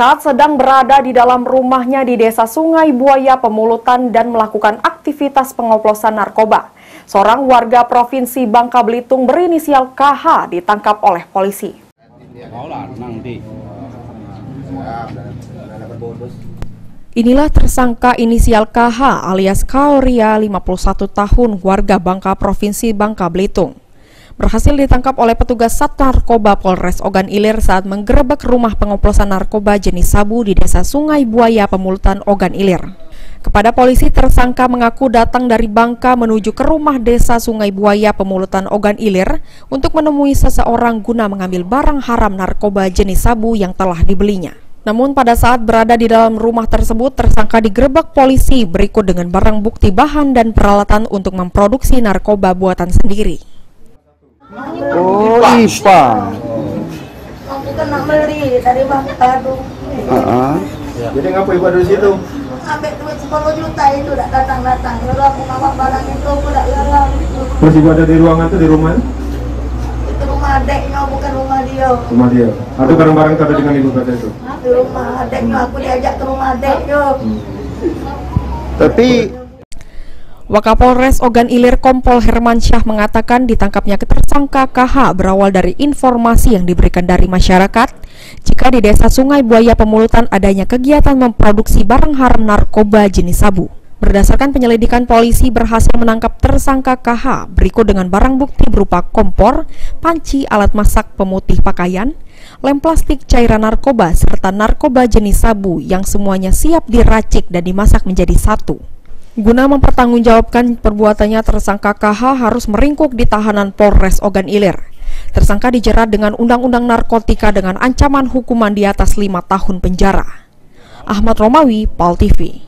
Saat sedang berada di dalam rumahnya di Desa Sungai Buaya Pemulutan dan melakukan aktivitas pengoplosan narkoba, seorang warga Provinsi Bangka Belitung berinisial KH ditangkap oleh polisi. Inilah tersangka inisial KH alias Kauria, 51 tahun, warga Bangka, Provinsi Bangka Belitung. Berhasil ditangkap oleh petugas Sat Narkoba Polres Ogan Ilir saat menggerebek rumah pengoplosan narkoba jenis sabu di Desa Sungai Buaya Pemulutan, Ogan Ilir. Kepada polisi, tersangka mengaku datang dari Bangka menuju ke rumah Desa Sungai Buaya Pemulutan, Ogan Ilir untuk menemui seseorang guna mengambil barang haram narkoba jenis sabu yang telah dibelinya. Namun pada saat berada di dalam rumah tersebut, tersangka digerebek polisi berikut dengan barang bukti bahan dan peralatan untuk memproduksi narkoba buatan sendiri. Oh, IPA. Aku kan nak beli dari Bangka tuh. Jadi ngapa ibu ada di situ? Sampai duit 10 juta itu tak datang-datang. Lalu aku bawa barang itu, aku tak larang. Terus ibu ada di ruangan itu, di rumah? Itu rumah adeknya, bukan rumah dia. Rumah dia. Atau barang-barang itu ada dengan ibu kata itu? Di rumah adeknya, aku diajak ke rumah adeknya. Tapi Wakapolres Ogan Ilir Kompol Hermansyah mengatakan ditangkapnya tersangka KH berawal dari informasi yang diberikan dari masyarakat jika di Desa Sungai Buaya Pemulutan adanya kegiatan memproduksi barang haram narkoba jenis sabu. Berdasarkan penyelidikan, polisi berhasil menangkap tersangka KH berikut dengan barang bukti berupa kompor, panci, alat masak pemutih pakaian, lem plastik cairan narkoba, serta narkoba jenis sabu yang semuanya siap diracik dan dimasak menjadi satu. Guna mempertanggungjawabkan perbuatannya, tersangka KH harus meringkuk di tahanan Polres Ogan Ilir. Tersangka dijerat dengan Undang-Undang Narkotika dengan ancaman hukuman di atas 5 tahun penjara. Ahmad Romawi, PAL TV.